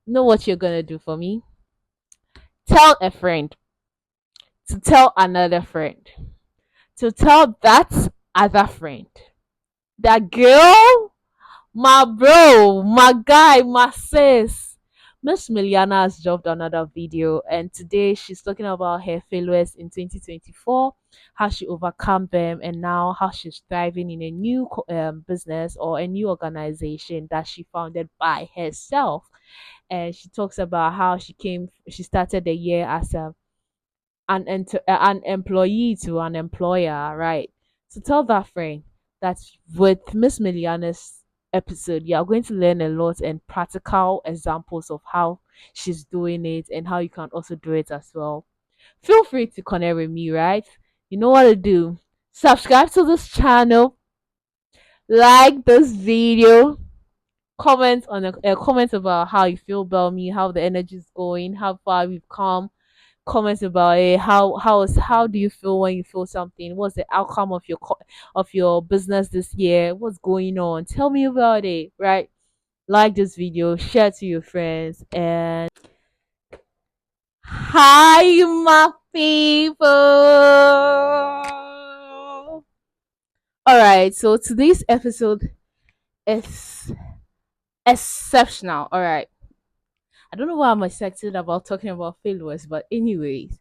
Know what you're gonna do for me? Tell a friend to tell another friend to tell that other friend. That girl, my bro, my guy, my sis. Miss Miliana has dropped another video, and today she's talking about her failures in 2024, how she overcome them, and now how she's thriving in a new business or a new organization that she founded by herself. And she talks about how she started the year as an employee to an employer, right? So tell that friend that with Miss Miliana's episode, you are going to learn a lot and practical examples of how she's doing it and how you can also do it as well. Feel free to connect with me, right? You know what to do. Subscribe to this channel, like this video, comment about how you feel about me, how the energy is going, how far we've come. Comments about it. How do you feel when you feel something? What's the outcome of of your business this year? What's going on? Tell me about it. Right? Like this video, share to your friends, and hi, my people. All right. So today's episode is exceptional. All right. I don't know why I'm excited about talking about failures, but anyways.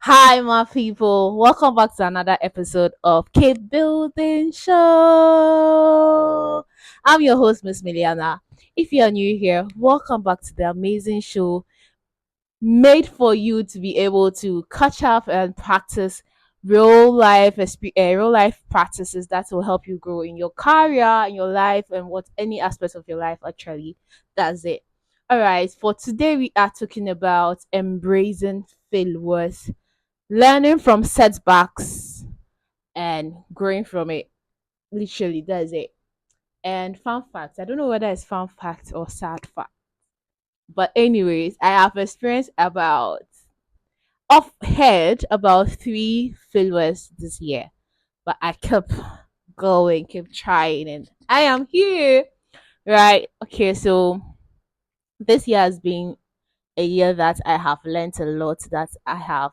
Hi, my people. Welcome back to another episode of Keep Building Show. I'm your host, Miss Miliana. If you are new here, welcome back to the amazing show made for you to be able to catch up and practice real life practices that will help you grow in your career, in your life, and what any aspect of your life actually. That's it. All right. For today, we are talking about embracing failures, learning from setbacks and growing from it. Literally, that's it. And fun fact, I don't know whether it's fun fact or sad fact, but anyways, I have experienced about off head about three failures this year, but I kept going, kept trying, and I am here. Right? Okay, so this year has been a year that I have learned a lot, that I have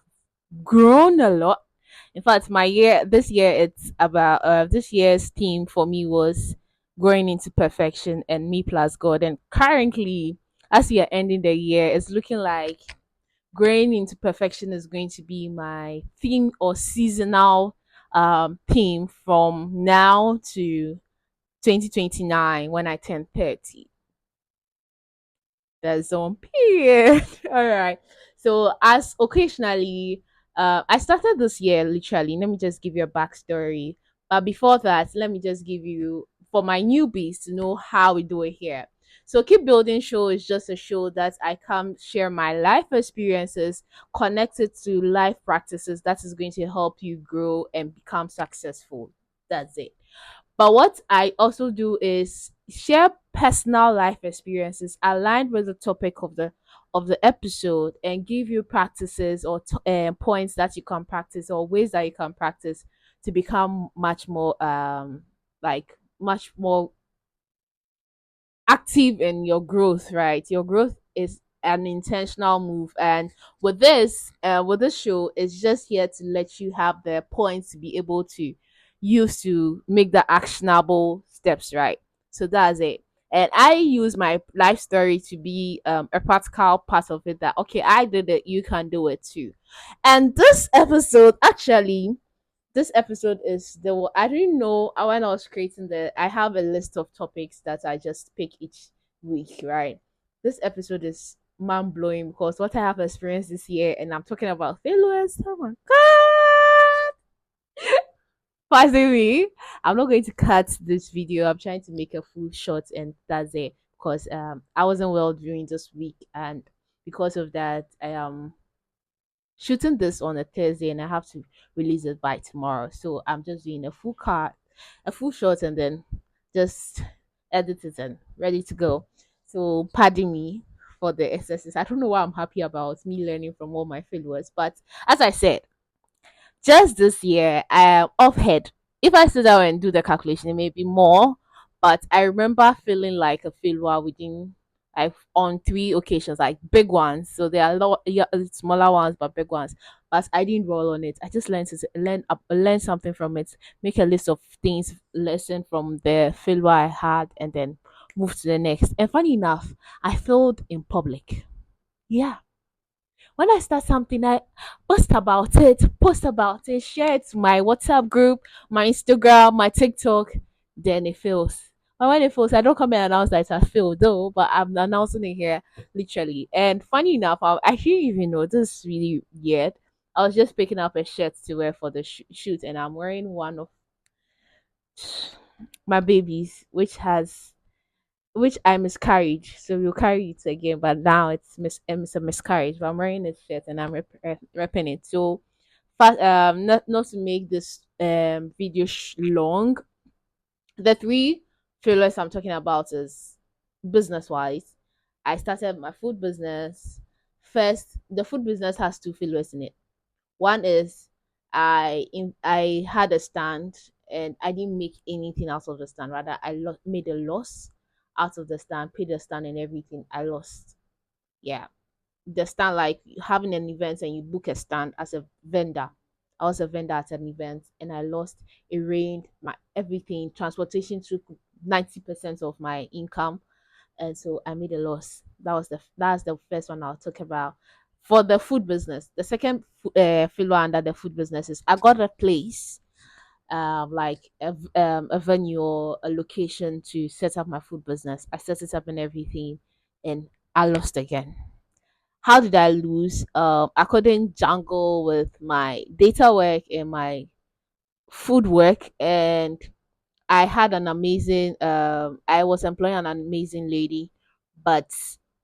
grown a lot. In fact, this year, it's about this year's theme for me was growing into perfection and me plus God. And currently, as we are ending the year, it's looking like growing into perfection is going to be my theme or seasonal theme from now to 2029 when I turn 30. That's on period. All right. So as occasionally, I started this year literally. Let me just give you a backstory. But before that, let me just give you for my newbies to know how we do it here. So Keep Building Show is just a show that I come share my life experiences connected to life practices that is going to help you grow and become successful. That's it. But what I also do is share personal life experiences aligned with the topic of the episode and give you practices or points that you can practice or ways that you can practice to become much more much more active in your growth, right? Your growth is an intentional move, and with this show, it's just here to let you have the points to be able to use to make the actionable steps, right? So that's it. And I use my life story to be a practical part of it, that okay, I did it, you can do it too. And this episode is I didn't know when I was creating I have a list of topics that I just pick each week, right? This episode is mind blowing because what I have experienced this year, and I'm talking about failures. Oh my god! Passing me. I'm not going to cut this video. I'm trying to make a full shot, and that's it. Because I wasn't well during this week, and because of that, I am shooting this on a Thursday and I have to release it by tomorrow. So I'm just doing a full shot, and then just edit it and ready to go. So pardon me for the excesses. I don't know what I'm happy about me learning from all my failures. But as I said, just this year I am off head. If I sit down and do the calculation, it may be more. But I remember feeling like a failure within like on three occasions, like big ones. So there are yeah, smaller ones, but big ones. But I didn't roll on it. I just learn something from it, make a list of things, lesson from the failure I had, and then move to the next. And funny enough, I failed in public. Yeah, when I start something, I post about it, share it to my WhatsApp group, my Instagram, my TikTok, then it fails. But when it fails, I don't come and announce that it has failed though, but I'm announcing it here literally. And funny enough, I didn't even know this is really weird. I was just picking up a shirt to wear for the shoot, and I'm wearing one of my babies, which I miscarried. So we'll carry it again, but now it's a miscarriage. But I'm wearing this shirt and I'm repping it. So, not to make this video long. The three failures I'm talking about is business wise. I started my food business. First, the food business has two failures in it. One is I had a stand and I didn't make anything out of the stand. Rather, made a loss out of the stand, paid the stand and everything. I lost. Yeah, the stand, like having an event and you book a stand as a vendor. I was a vendor at an event and I lost. It rained, my everything. Transportation took 90% of my income, and so I made a loss. That's the first one I'll talk about for the food business. The second filler under the food business is I got a place, like a venue or a location to set up my food business. I set it up and everything, and I lost again. How did I lose? I couldn't jungle with my data work and my food work, and I had an amazing I was employing an amazing lady, but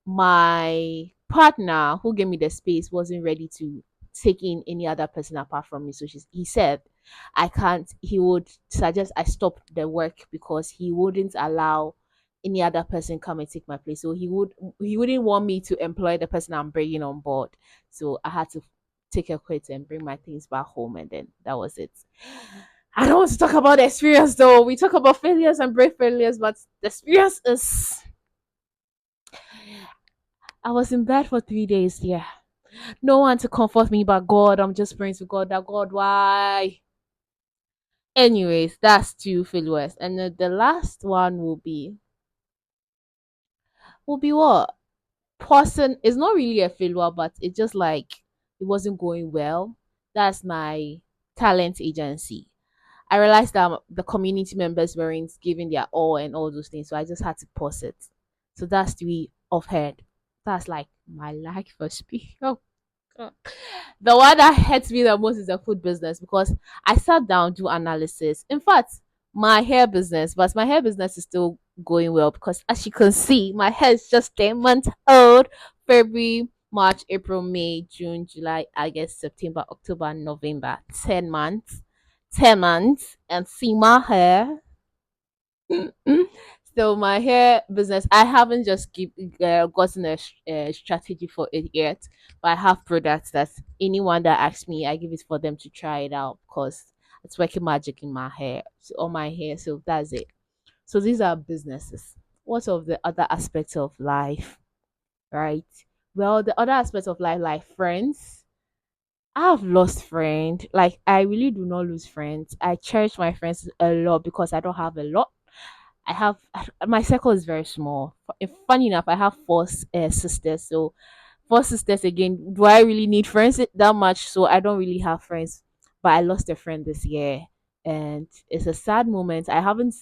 my partner who gave me the space wasn't ready to take in any other person apart from me. So he said I can't, he would suggest I stop the work because he wouldn't allow any other person come and take my place. So he wouldn't want me to employ the person I'm bringing on board. So I had to take a quit and bring my things back home, and then that was it. I don't want to talk about the experience though. We talk about failures and brave failures, but the experience is I was in bed for 3 days. Yeah. No one to comfort me but God. I'm just praying to God that God, why? Anyways, that's two failures. And then the last one will be what? Person is not really a failure, but it's just like it wasn't going well. That's my talent agency. I realized that the community members weren't giving their all and all those things, so I just had to pause it. So that's three of head. That's like my life for speak. Oh God. The one that hurts me the most is the food business because I sat down do analysis. In fact, my hair business, but my hair business is still going well because as you can see, my hair is just 10 months old. February, March, April, May, June, July, August, September, October, November. 10 months. 10 months. And see my hair. So my hair business, I haven't just gotten a strategy for it yet, but I have products that anyone that asks me, I give it for them to try it out because it's working magic in my hair, so, on my hair. So that's it. So these are businesses. What of the other aspects of life, right? Well, the other aspects of life, like friends. I have lost friends. Like I really do not lose friends. I cherish my friends a lot because I don't have a lot. I have my circle is very small. Funny enough, I have four sisters. So four sisters again. Do I really need friends that much? So I don't really have friends. But I lost a friend this year, and it's a sad moment. I haven't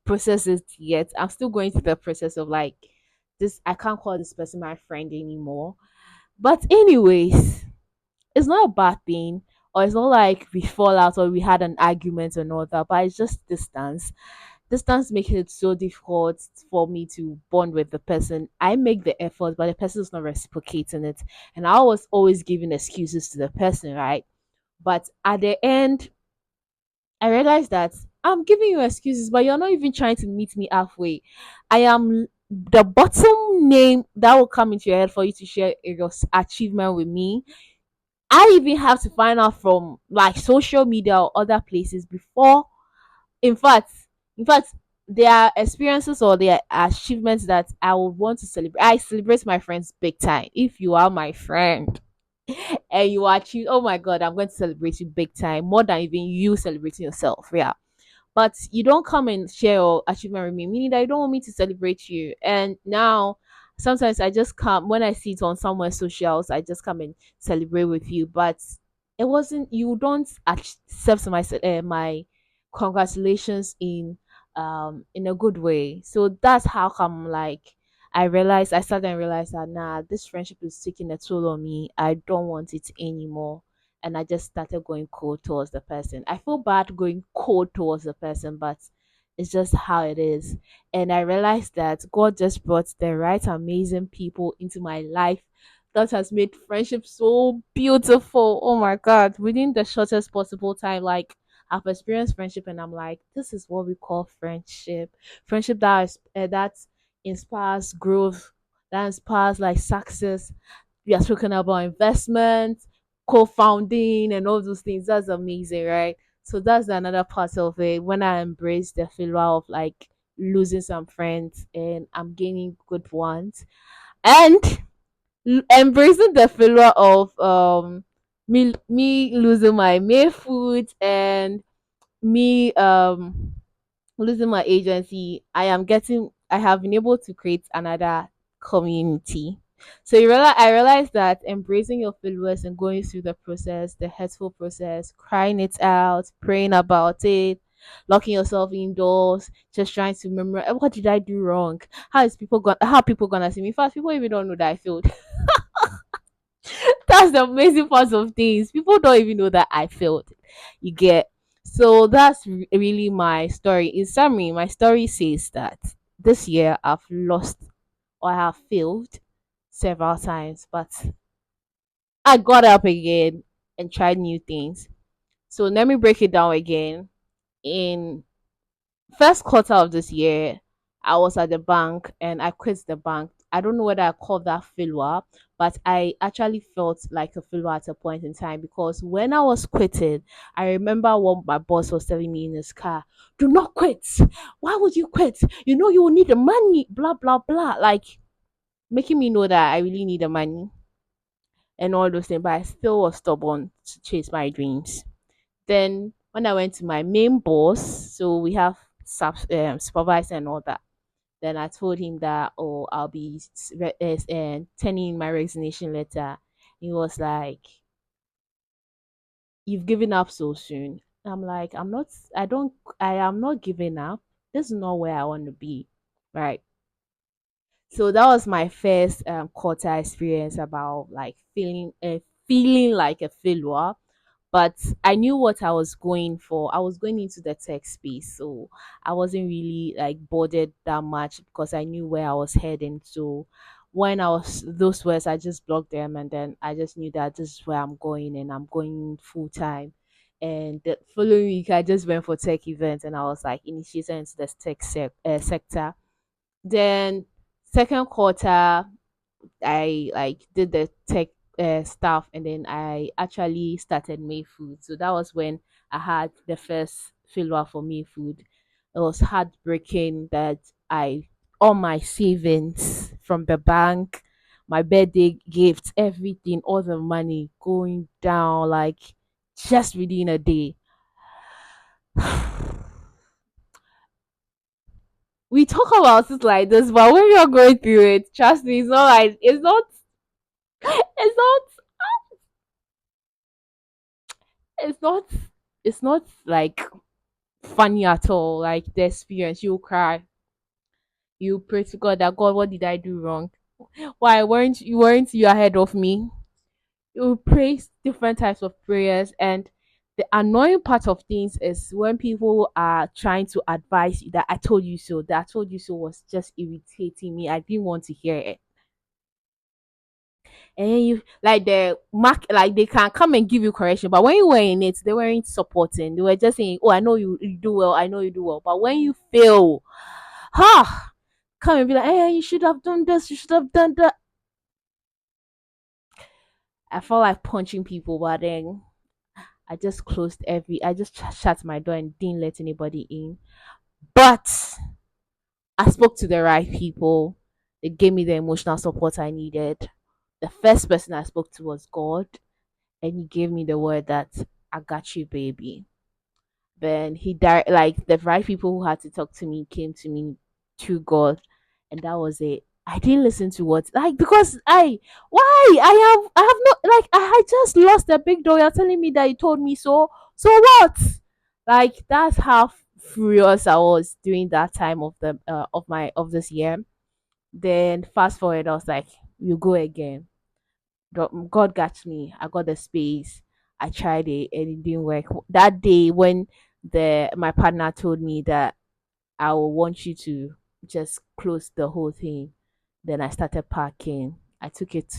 processed it yet. I'm still going through the process of like this. I can't call this person my friend anymore. But anyways, it's not a bad thing. Or it's not like we fall out or we had an argument and all that, but it's just distance. Distance makes it so difficult for me to bond with the person. I make the effort, but the person is not reciprocating it. And I was always giving excuses to the person, right? But at the end, I realized that I'm giving you excuses, but you're not even trying to meet me halfway. I am the bottom name that will come into your head for you to share your achievement with me. I even have to find out from like social media or other places before. In fact, in fact, there are experiences or there are achievements that I would want to celebrate. I celebrate my friends big time. If you are my friend and you achieve, oh my god, I'm going to celebrate you big time, more than even you celebrating yourself. Yeah, but you don't come and share your achievement with me, meaning that you don't want me to celebrate you. And now sometimes I just come when I see it on someone's socials, I just come and celebrate with you. But it wasn't, you don't accept my congratulations in a good way. So that's how come like I started and realized that nah, this friendship is taking a toll on me. I don't want it anymore, and I just started going cold towards the person. I feel bad going cold towards the person, but it's just how it is. And I realized that God just brought the right amazing people into my life that has made friendship so beautiful. Oh my god, within the shortest possible time, like I've experienced friendship and I'm like, this is what we call friendship. Friendship that inspires growth, that inspires like success. We are talking about investment, co-founding and all those things. That's amazing, right? So that's another part of it. When I embrace the failure of like losing some friends and I'm gaining good ones, and embracing the failure of me losing my May food and me losing my agency, I have been able to create another community. So I realized that embracing your failures and going through the process, the hurtful process, crying it out, praying about it, locking yourself indoors, just trying to remember what did I do wrong? How are people gonna see me? In fact, people even don't know that I failed. That's the amazing part of things. People don't even know that I failed. You get. So that's really my story. In summary, my story says that this year I've lost or I have failed several times, but I got up again and tried new things. So let me break it down again. In first quarter of this year, I was at the bank and I quit the bank. I don't know whether I call that failure, but I actually felt like a failure at a point in time because when I was quitting, I remember what my boss was telling me in his car: "Do not quit. Why would you quit? You know you will need the money." Blah blah blah, like making me know that I really need the money and all those things. But I still was stubborn to chase my dreams. Then when I went to my main boss, so we have supervisor and all that. Then I told him that, oh, I'll be turning in my resignation letter. He was like, "You've given up so soon." I'm like, "I'm not. I don't. I am not giving up. This is not where I want to be, right?" So that was my first quarter experience about like feeling like a failure, but I knew what I was going for. I was going into the tech space, so I wasn't really like bothered that much because I knew where I was heading. So when I was those words, I just blocked them, and then I just knew that this is where I'm going, and I'm going full time. And the following week, I just went for tech events, and I was like initiated into the sector. Then second quarter, I like did the tech stuff, and then I actually started May Food. So that was when I had the first failure for May Food. It was heartbreaking that I all my savings from the bank, my birthday gifts, everything, all the money going down like just within a day. We talk about it like this, but when you're going through it, trust me, it's not like it's not it's not it's not like funny at all. Like the experience, you'll cry. You pray to God that God, what did I do wrong? Why weren't you ahead of me? You pray different types of prayers, and the annoying part of things is when people are trying to advise you that I told you so. That I told you so was just irritating me. I didn't want to hear it. And then you like the mark, like they can come and give you correction, but when you were in it, they weren't supporting. They were just saying, "Oh, I know you do well. I know you do well." But when you fail, ha, come and be like, "Hey, you should have done this. You should have done that." I felt like punching people, but then I just shut my door and didn't let anybody in. But I spoke to the right people. They gave me the emotional support I needed. The first person I spoke to was God, and He gave me the word that I got you, baby. Then He died. Like the right people who had to talk to me came to me through God, and that was it. I didn't listen to what like because I have not like I had just lost a big door. You're telling me that you told me so. So what? Like that's how furious I was during that time of this year. Then fast forward, I was like, you go again. God got me. I got the space. I tried it and it didn't work. That day when the my partner told me that I will want you to just close the whole thing, then I started packing. I took it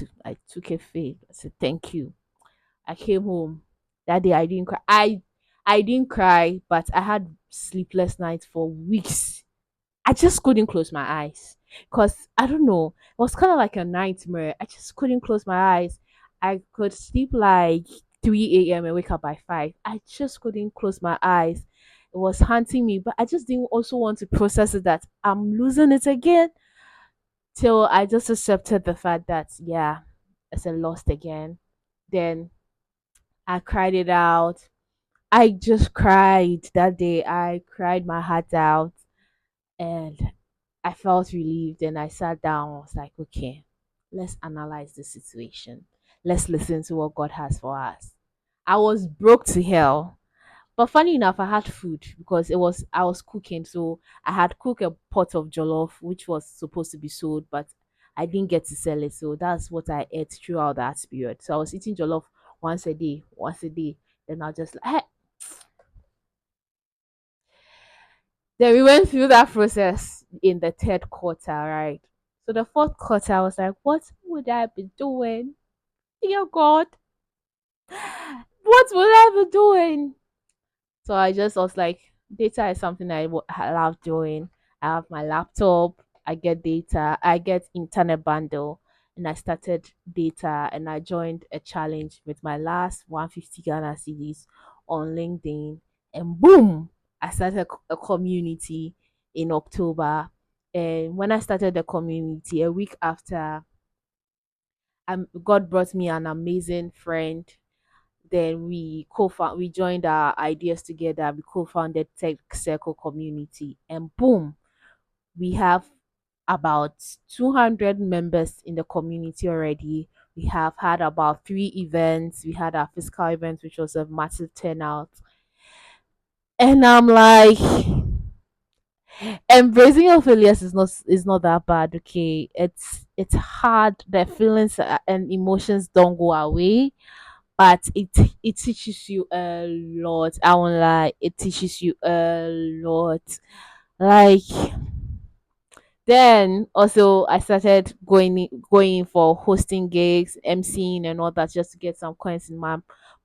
faith. I said thank you. I came home. That day I didn't cry. I didn't cry, but I had sleepless nights for weeks. I just couldn't close my eyes because I don't know. It was kind of like a nightmare. I just couldn't close my eyes. I could sleep like 3 a.m. and wake up by 5. I just couldn't close my eyes. It was haunting me, but I just didn't also want to process it that I'm losing it again. Till I just accepted the fact that, yeah, it's a lost again. Then I cried it out. I just cried that day. I cried my heart out and I felt relieved and I sat down. I was like, okay, let's analyze the situation. Let's listen to what God has for us. I was broke to hell. But funny enough, I had food because it was I was cooking. So I had cooked a pot of jollof, which was supposed to be sold, but I didn't get to sell it. So that's what I ate throughout that period. So I was eating jollof once a day, once a day. Then I'll just like, hey. Then we went through that process in the third quarter, right? So the fourth quarter, I was like, what would I be doing? Dear God, what would I be doing? So I just was like, data is something I love doing. I have my laptop, I get data, I get internet bundle, and I started data and I joined a challenge with my last 150 Ghana cedis on LinkedIn. And boom, I started a community in October. And when I started the community, a week after, God brought me an amazing friend. Then we joined our ideas together. We co-founded Tech Circle Community, and boom, we have about 200 members in the community already. We have had about 3 events. We had our physical event, which was a massive turnout. And I'm like, embracing your failures is not that bad. Okay, it's hard. The feelings and emotions don't go away, but it teaches you a lot. I won't lie, it teaches you a lot. Like then also I started going for hosting gigs, emceeing and all that just to get some coins in my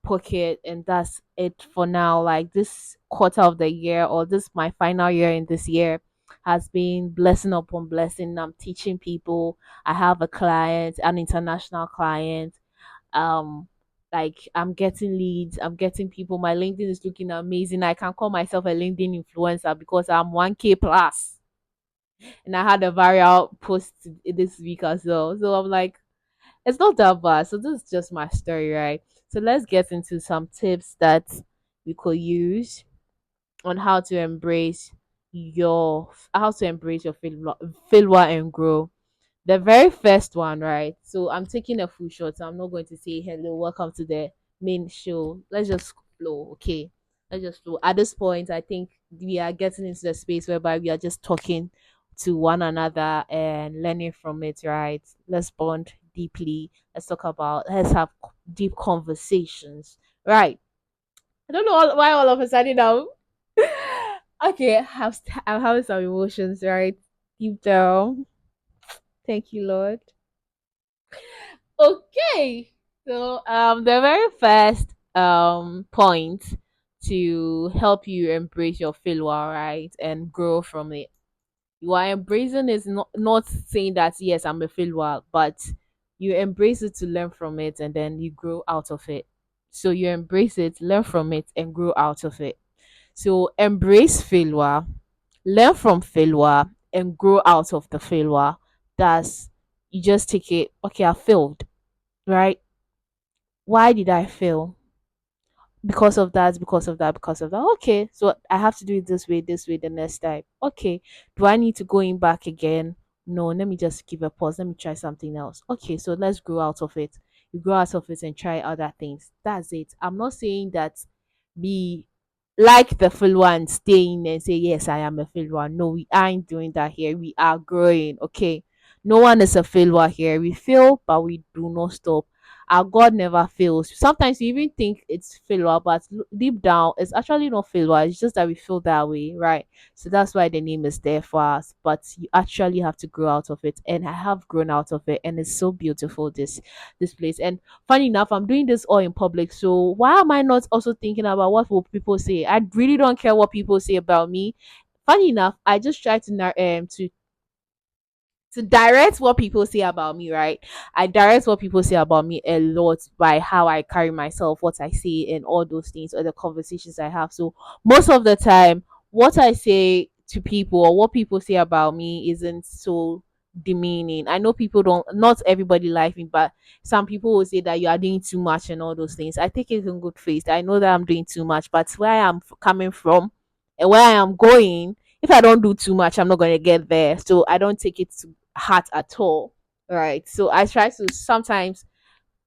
pocket, and that's it for now. Like this quarter of the year or this my final year in this year has been blessing upon blessing. I'm teaching people. I have a client, an international client. um like I'm getting leads, I'm getting people. My LinkedIn is looking amazing. I can call myself a LinkedIn influencer because I'm 1K plus, and I had a viral post this week as well. So I'm like, it's not that bad. So this is just my story, right? So let's get into some tips that we could use on how to embrace your failure and grow. The very first one, right? So I'm taking a full shot. So I'm not going to say hello, welcome to the main show. Let's just flow, okay? Let's just flow. At this point, I think we are getting into the space whereby we are just talking to one another and learning from it, right? Let's bond deeply. Let's have deep conversations, right? I don't know why all of a sudden now. Okay, I'm having some emotions, right? Deep down. Thank you, Lord. Okay. So the very first point to help you embrace your failure, right, and grow from it. You are embracing is not saying that yes, I'm a failure, but you embrace it to learn from it and then you grow out of it. So you embrace it, learn from it, and grow out of it. So embrace failure, learn from failure, and grow out of the failure. That's you just take it, okay, I failed, right? Why did I fail? Because of that, because of that, because of that. Okay, so I have to do it this way the next time. Okay, do I need to go in back again? No, let me just give a pause. Let me try something else. Okay, so let's grow out of it. You grow out of it and try other things. That's it. I'm not saying that be like the failure and staying and say, yes, I am a failure. No, we aren't doing that here. We are growing. Okay. No one is a failure here. We fail, but we do not stop. Our God never fails. Sometimes you even think it's failure, but deep down, it's actually not failure. It's just that we feel that way, right? So that's why the name is there for us. But you actually have to grow out of it, and I have grown out of it, and it's so beautiful. This place, and funny enough, I'm doing this all in public. So why am I not also thinking about what will people say? I really don't care what people say about me. Funny enough, I just try to direct what people say about me, right? I direct what people say about me a lot by how I carry myself, what I say, and all those things, or the conversations I have. So most of the time, what I say to people or what people say about me isn't so demeaning. I know people don't, not everybody like me, but some people will say that you are doing too much and all those things. I take it in good faith. I know that I'm doing too much, but where I am coming from and where I am going, if I don't do too much, I'm not going to get there. So I don't take it to heart at all. Right. So I try to sometimes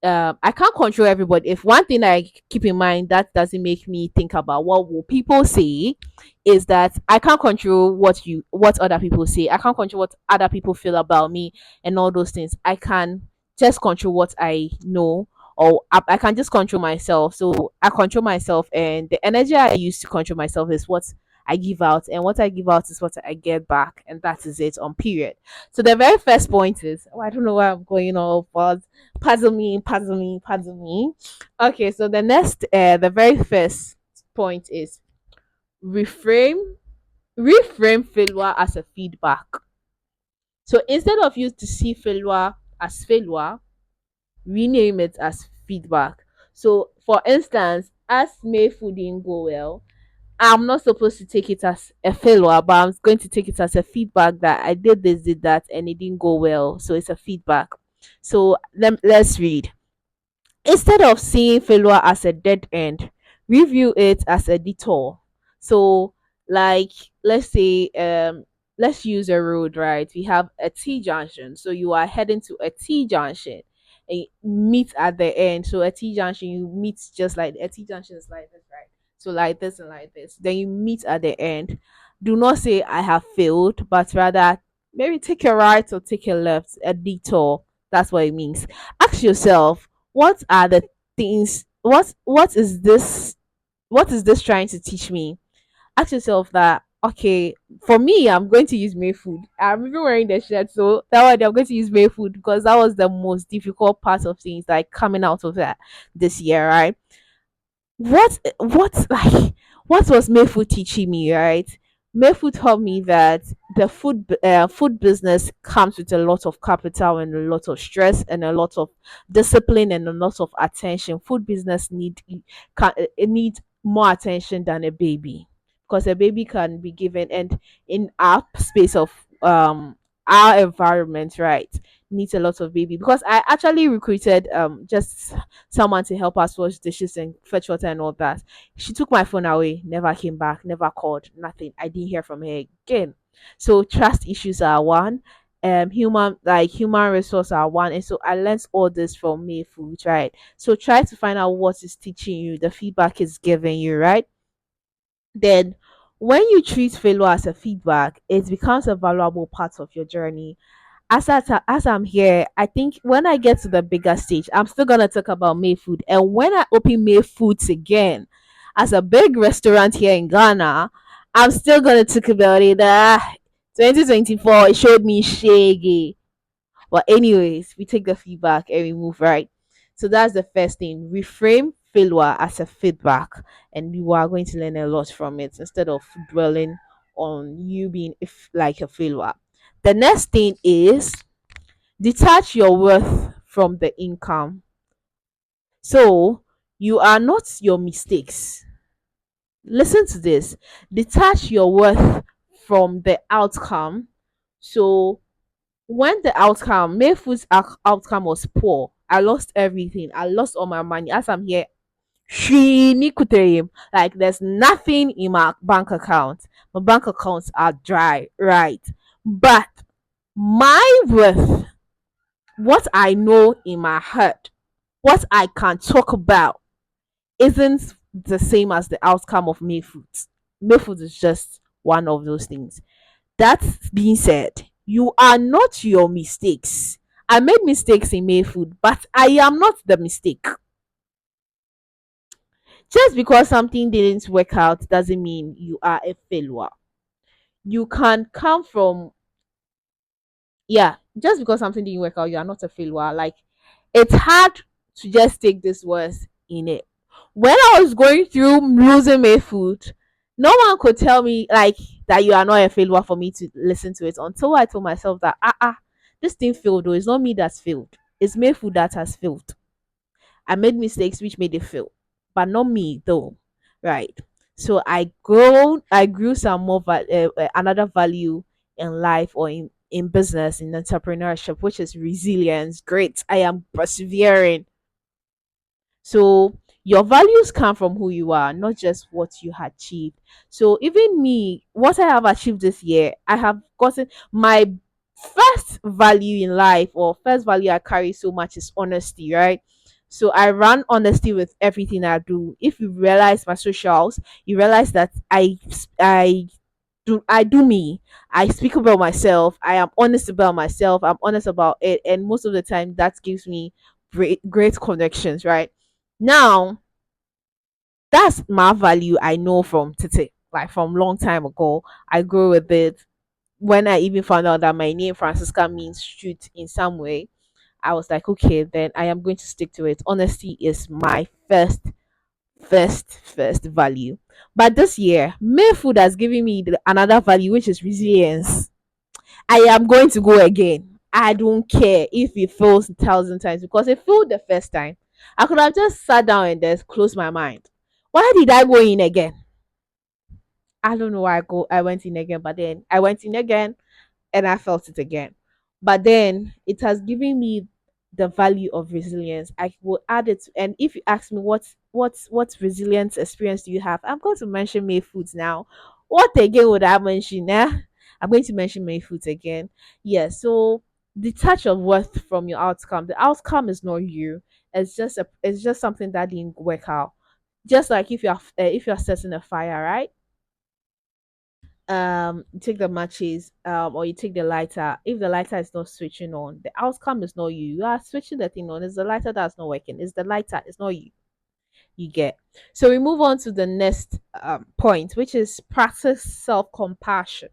I can't control everybody. If one thing I keep in mind that doesn't make me think about what will people say is that I can't control what other people say. I can't control what other people feel about me and all those things. I can just control what I know, or I can just control myself. So I control myself, and the energy I use to control myself is what I give out, and what I give out is what I get back, and that is it on period. So the very first point is, oh, I don't know where I'm going off, but puzzle me. Okay, so the very first point is reframe, reframe failure as a feedback. So instead of you to see failure as failure, rename it as feedback. So, for instance, as May food didn't go well, I'm not supposed to take it as a failure, but I'm going to take it as a feedback that I did this, did that, and it didn't go well. So it's a feedback. So let's read. Instead of seeing failure as a dead end, review it as a detour. So, like, let's say, let's use a road, right? We have a T junction. So you are heading to a T junction and you meet at the end. So a T junction, you meet just like a T junction is like this, right? So like this and like this. Then you meet at the end. Do not say I have failed, but rather maybe take a right or take a left, a detour. That's what it means. Ask yourself, what are the things, what is this trying to teach me? Ask yourself that, okay, for me, I'm going to use May food. I'm even wearing the shirt, so that one I'm going to use May food because that was the most difficult part of things, like coming out of that this year, right? What was Mayfood teaching me, right? Mayfood taught me that the food business comes with a lot of capital and a lot of stress and a lot of discipline and a lot of attention. Food business it needs more attention than a baby, because a baby can be given, and in our space of our environment, right, needs a lot of baby. Because I actually recruited just someone to help us wash dishes and fetch water and all that. She took my phone away, never came back, never called, nothing. I didn't hear from her again. So trust issues are one. Human resource are one, and so I learned all this from Mayfood, right? So try to find out what is teaching you, the feedback is giving you, right? Then when you treat failure as a feedback, it becomes a valuable part of your journey. As I'm here, I think when I get to the bigger stage, I'm still gonna talk about May Food. And when I open May Foods again as a big restaurant here in Ghana, I'm still gonna talk about it. 2024, it showed me shaggy. But anyways, we take the feedback and we move, right. So that's the first thing. Reframe failure as a feedback, and you are going to learn a lot from it instead of dwelling on you being like a failure. The next thing is detach your worth from the income. So you are not your mistakes. Listen to this. Detach your worth from the outcome. So when the outcome, Mayfood's outcome was poor, I lost everything. I lost all my money. As I'm here, like there's nothing in my bank account. My bank accounts are dry, right? But my worth, what I know in my heart, what I can talk about, isn't the same as the outcome of Mayfood. Mayfood is just one of those things. That being said, you are not your mistakes. I made mistakes in Mayfood, but I am not the mistake. Just because something didn't work out doesn't mean you are a failure. You can come from, yeah, just because something didn't work out, you are not a failure. Like, it's hard to just take this words in it. When I was going through losing my food, no one could tell me like that you are not a failure for me to listen to it until I told myself that this thing failed though. It's not me that's failed. It's my food that has failed. I made mistakes which made it fail, but not me though, right? So I grew some more another value in life or in business in entrepreneurship, which is resilience. Great, I am persevering. So your values come from who you are, not just what you have achieved. So even me, what I have achieved this year, I have gotten my first value in life or first value I carry so much is honesty, right? So I run honesty with everything I do. If you realize my socials, you realize that I do me. I speak about myself. I am honest about myself. I'm honest about it, and most of the time that gives me great connections, right? Now, that's my value I know from Tite, like from long time ago. I grew with it. When I even found out that my name Francisca means shoot in some way, I was like, okay, then I am going to stick to it. Honesty is my first value. But this year, Mayfood has given me another value, which is resilience. I am going to go again. I don't care if it fails 1,000 times because it failed the first time. I could have just sat down and just closed my mind. Why did I go in again? I don't know why I went in again, but then I went in again and I felt it again. But then it has given me the value of resilience. I will add it, and if you ask me what resilience experience do you have, I'm going to mention May Foods now. What again would I mention? I'm going to mention May Foods again. Yeah. So the touch of worth from your outcome. The outcome is not you. It's just something that didn't work out. Just like if you're setting a fire, right? You take the matches or you take the lighter. If the lighter is not switching on, the outcome is not you. You are switching the thing on. It's the lighter that's not working. It's the lighter, it's not you. You get. So we move on to the next point, which is practice self-compassion.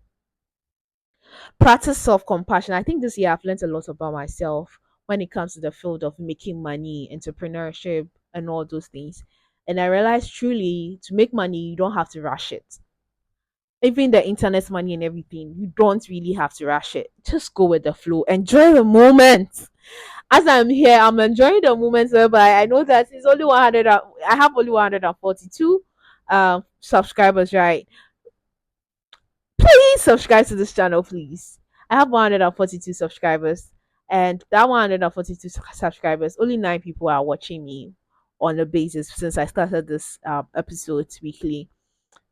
Practice self-compassion. I think this year I've learned a lot about myself when it comes to the field of making money, entrepreneurship, and all those things. And I realized truly to make money you don't have to rush it. Even the internet money and everything, you don't really have to rush it. Just go with the flow. Enjoy the moment. As I'm here, I'm enjoying the moments whereby I know that it's only 100. I have only 142 subscribers, right? Please subscribe to this channel, please. I have 142 subscribers, and that 142 subscribers, only 9 people are watching me on a basis since I started this episode weekly.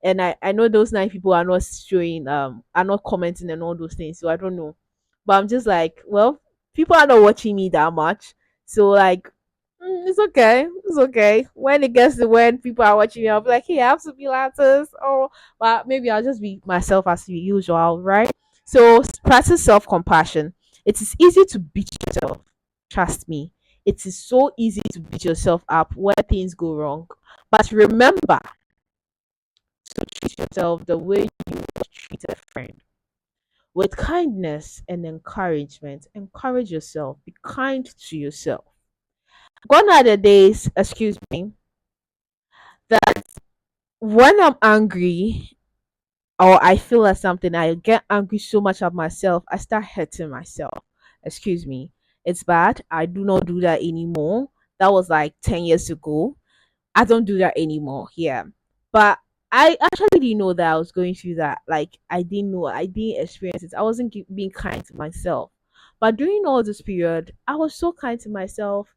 And I know those 9 people are not showing are not commenting and all those things, so I don't know, but I'm just like, well, people are not watching me that much, so like, it's okay when it gets to when people are watching me. I'll be like, hey, I have to be lattice, or but maybe I'll just be myself as usual, right? So practice self-compassion. It is easy to beat yourself, trust me. It is so easy to beat yourself up when things go wrong, but remember to treat yourself the way you would treat a friend, with kindness and encouragement. Encourage yourself, be kind to yourself. Gone are the days, excuse me, that when I'm angry or I feel like something, I get angry so much at myself, I start hurting myself. Excuse me, it's bad. I do not do that anymore. That was like 10 years ago. I don't do that anymore. Yeah. But I actually didn't know that I was going through that. Like, I didn't know, I didn't experience it. I wasn't being kind to myself. But during all this period, I was so kind to myself.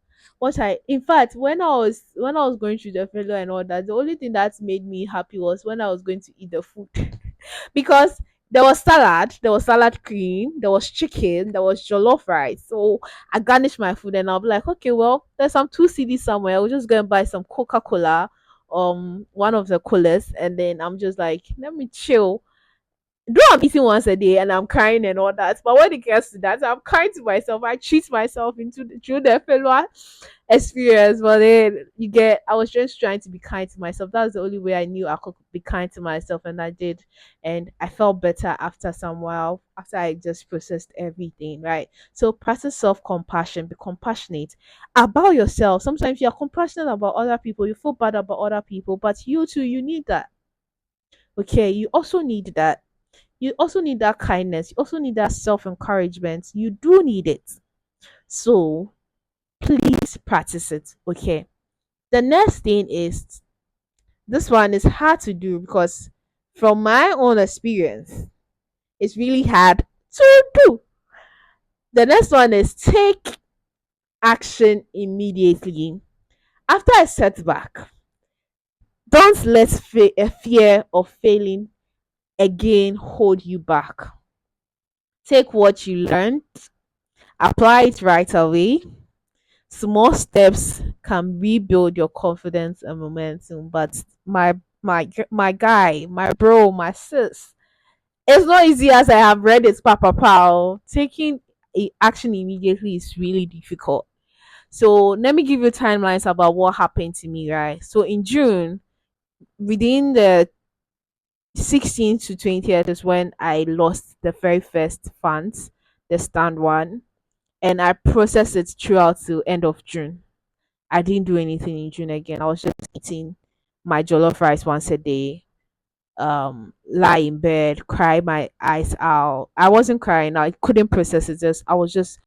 In fact, when I was going through the failure and all that, the only thing that made me happy was when I was going to eat the food. Because there was salad cream, there was chicken, there was jollof rice. So I garnished my food and I'll be like, okay, well, there's some 2 CDs somewhere. I'll just go and buy some Coca-Cola, one of the coolers, and then I'm just like, let me chill. Though I'm eating once a day and I'm crying and all that, but when it gets to that, I'm kind to myself. I treat myself through the failure experience. But then I was just trying to be kind to myself. That's the only way I knew I could be kind to myself, and I did. And I felt better after some while, after I just processed everything, right? So practice self compassion, be compassionate about yourself. Sometimes you're compassionate about other people, you feel bad about other people, but you too, you need that. Okay, you also need that. You also need that kindness. You also need that self encouragement. You do need it. So please practice it. Okay. The next thing is, this one is hard to do because from my own experience, it's really hard to do. The next one is take action immediately. After a setback, don't let a fear of failing again hold you back. Take what you learned, apply it right away. Small steps can rebuild your confidence and momentum. But my guy, my bro, my sis, it's not easy as I have read it, Papa Pal. Taking action immediately is really difficult. So let me give you timelines about what happened to me, right? So in June, within the 16th to 20th is when I lost the very first funds, the stand one, and I processed it throughout to end of June. I didn't do anything in June again. I was just eating my jollof rice once a day, lie in bed, cry my eyes out. I wasn't crying. I couldn't process it. Just I was just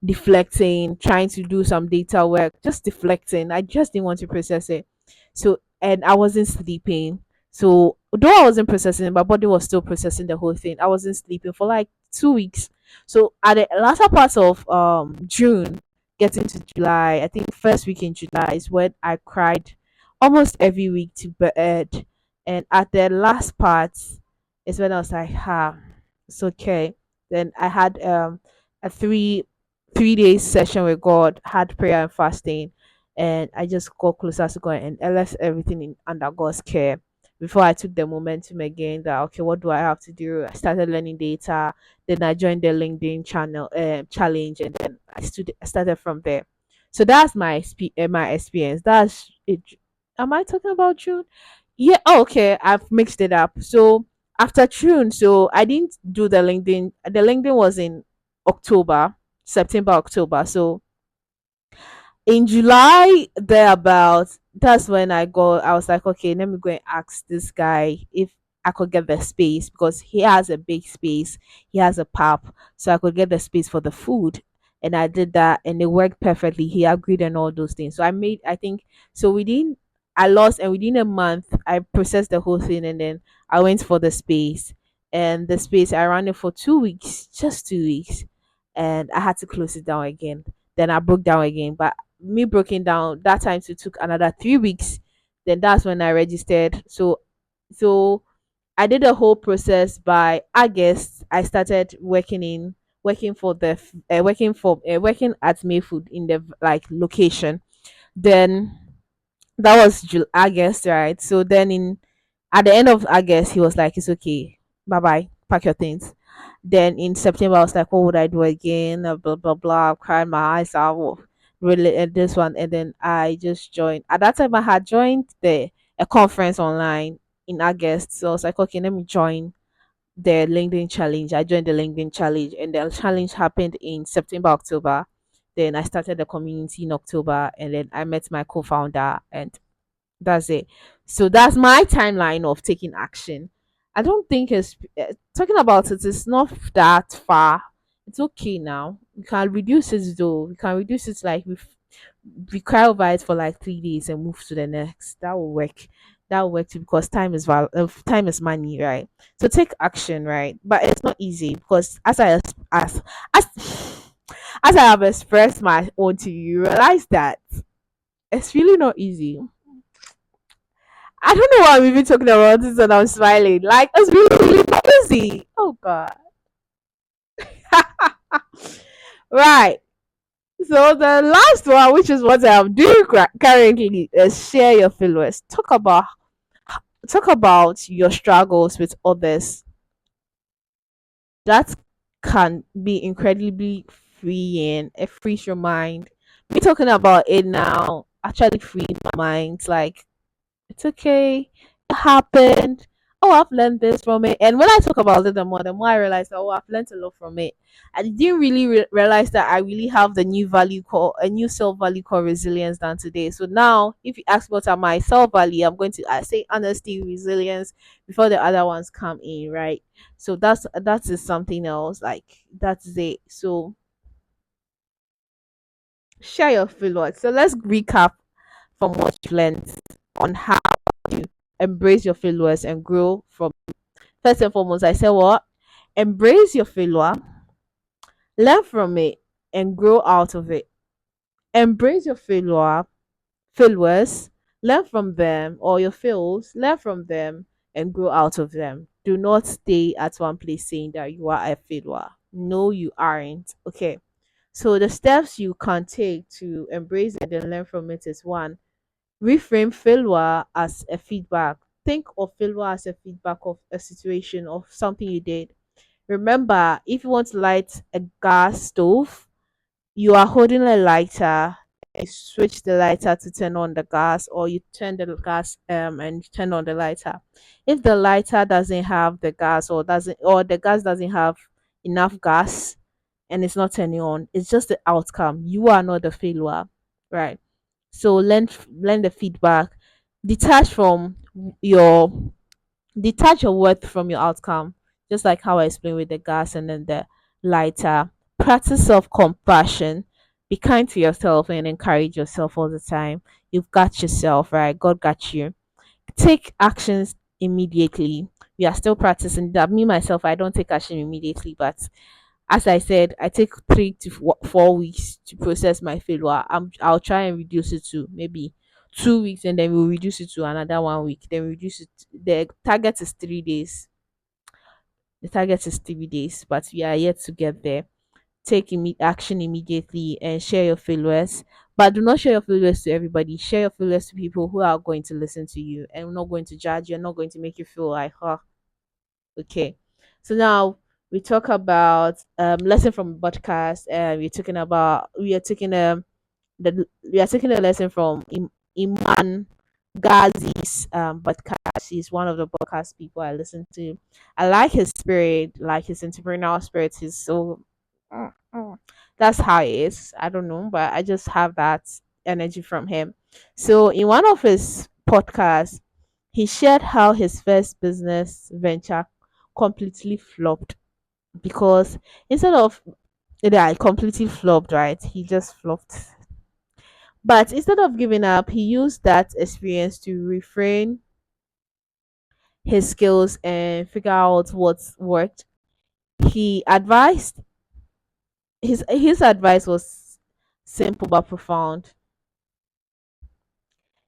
deflecting, trying to do some data work, just deflecting. I just didn't want to process it. So, and I wasn't sleeping. So, though I wasn't processing, my body was still processing the whole thing. I wasn't sleeping for like 2 weeks. So, at the latter part of June, getting to July, I think first week in July is when I cried almost every week to bed. And at the last part is when I was like, it's okay. Then I had a 3 days session with God, had prayer and fasting, and I just got closer to God and I left everything under God's care. Before I took the momentum again, that okay, what do I have to do? I started learning data. Then I joined the LinkedIn channel challenge, and then I started from there. So that's my experience. That's it. Am I talking about June? Yeah. Oh, okay. I've mixed it up. So after June, so I didn't do the LinkedIn. The LinkedIn was in October, September, October. So in July, thereabouts, that's when I was like, okay, let me go and ask this guy if I could get the space because he has a big space, he has a pub, so I could get the space for the food. And I did that and it worked perfectly. He agreed and all those things. So I think, so I lost, and within a month, I processed the whole thing, and then I went for the space. And the space, I ran it for 2 weeks, just 2 weeks, and I had to close it down again. Then I broke down again. But me breaking down that time, so it took another 3 weeks. Then that's when I registered. So I did the whole process. By August I started working at Mayfood in the like location. Then that was August, right? So then in at the end of August, he was like, "It's okay, bye bye, pack your things." Then in September, I was like, "What would I do again?" Blah blah blah. I cried my eyes out. Really, this one, and then I just joined. At that time, I had joined the a conference online in August, so I was like, "Okay, let me join the LinkedIn challenge." I joined the LinkedIn challenge, and the challenge happened in September, October. Then I started the community in October, and then I met my co-founder, and that's it. So that's my timeline of taking action. I don't think it's talking about it. It's not that far. It's okay now. We can reduce it though. We can reduce it like we cry over it for like 3 days and move to the next. That will work. that work too, because time is money, right? So take action, right? But it's not easy because as as I have expressed my own to you, you realize that it's really not easy. I don't know why I'm even talking about this and I'm smiling. Like it's really not easy. Oh god. Right. So the last one, which is what I'm doing currently, is share your feelings. Talk about your struggles with others. That can be incredibly freeing. It frees your mind. Me talking about it now actually freed my mind. Like it's okay. It happened. Oh, I've learned this from it. And when I talk about it the more I realize, oh, I've learned a lot from it. I didn't really realize that I really have the new value called a new self value called resilience than today. So now, if you ask what are my self value, I'm going to say honesty, resilience before the other ones come in, right? So that is something else. Like that's it. So share your feelings. So let's recap from what you learned on how to embrace your failures and grow from. First and foremost, I said what? Embrace your failure, learn from it, and grow out of it. Embrace your failures, learn from them, or your fails, learn from them, and grow out of them. Do not stay at one place saying that you are a failure. No, you aren't. Okay. So the steps you can take to embrace it and learn from it is one, reframe failure as a feedback. Think of failure as a feedback of a situation of something you did. Remember, if you want to light a gas stove, you are holding a lighter. You switch the lighter to turn on the gas, or you turn the gas and turn on the lighter. If the lighter doesn't have the gas, or the gas doesn't have enough gas and it's not turning on, it's just the outcome. You are not the failure, right? So learn the feedback. Detach from your detach your worth from your outcome, just like how I explained with the gas and then the lighter. Practice self compassion. Be kind to yourself and encourage yourself all the time. You've got yourself, right? God got you. Take actions immediately. We are still practicing that. Me myself, I don't take action immediately, but as I said, I take 3 to 4 weeks to process my failure. I'll try and reduce it to maybe 2 weeks, and then we'll reduce it to another 1 week. Then reduce it. The target is 3 days. The target is 3 days, but we are yet to get there. Take action immediately and share your failures. But do not share your failures to everybody. Share your failures to people who are going to listen to you and not going to judge you, and not going to make you feel like, oh, okay. So now we talk about lesson from podcast. We are taking we are taking a lesson from Iman Gadzhi's podcast. He's one of the podcast people I listen to. I like his spirit, like his entrepreneurial spirit. He's so that's how it is. I don't know, but I just have that energy from him. So in one of his podcasts, he shared how his first business venture completely flopped because instead of yeah, it completely flopped, right? He just flopped. But instead of giving up, he used that experience to refrain his skills and figure out what worked. He advised his advice was simple but profound.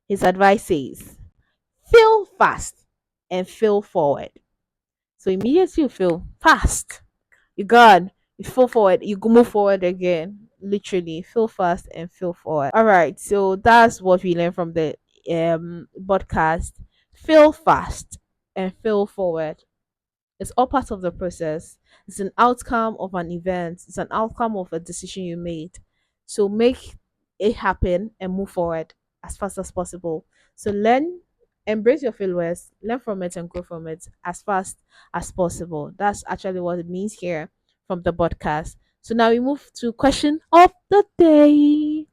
His advice says, fail fast and fail forward. So immediately you fail fast, you gone, you fall forward, you go move forward again. Literally, feel fast and feel forward. All right, so that's what we learned from the podcast. Feel fast and feel forward. It's all part of the process. It's an outcome of an event. It's an outcome of a decision you made. So make it happen and move forward as fast as possible. So embrace your failures, learn from it and grow from it as fast as possible. That's actually what it means here from the podcast. So now we move to question of the day.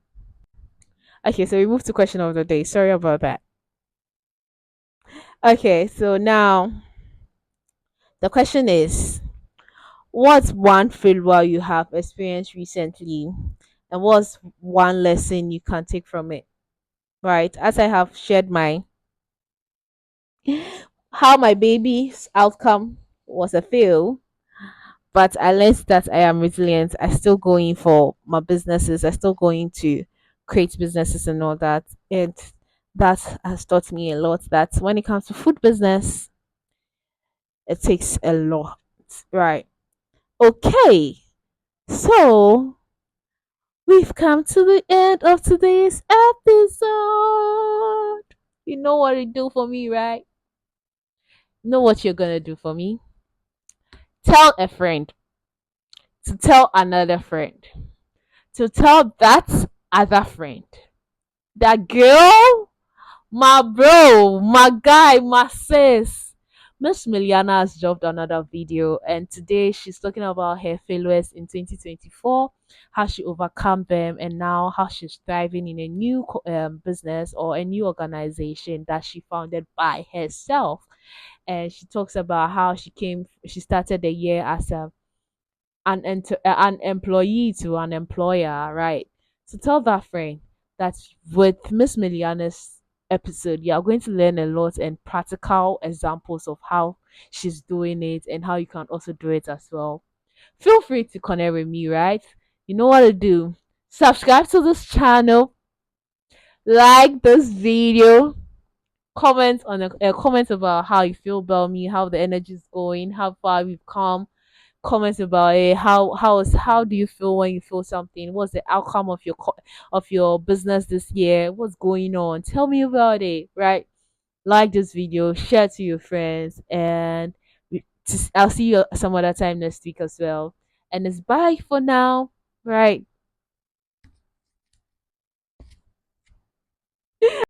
Okay, so we move to question of the day. Sorry about that. Okay, so now the question is, what's one failure you have experienced recently, and what's one lesson you can take from it? Right, as I have shared mine, How my baby's outcome was a fail, but I learned that I am resilient. I still going for my businesses. I still going to create businesses and all that. And that has taught me a lot that when it comes to food business, it takes a lot. Right. Okay. So we've come to the end of today's episode. You know what it do for me, right? Know what you're gonna do for me? Tell a friend to tell another friend to tell that other friend. That girl, my bro, my guy, my sis. Miss Miliana has dropped another video, and today she's talking about her failures in 2024, how she overcome them, and now how she's thriving in a new business or a new organization that she founded by herself. And she talks about how she started the year as an employee to an employer, right? So tell that friend that with Miss Miliana's episode, you are going to learn a lot and practical examples of how she's doing it and how you can also do it as well. Feel free to connect with me, right? You know what to do. Subscribe to this channel, like this video, comment about how you feel about me, how the energy is going, how far we've come. Comments about it. How do you feel when you feel something? What's the outcome of of your business this year? What's going on? Tell me about it. Right? Like this video, share to your friends, and I'll see you some other time next week as well. And it's bye for now. Right?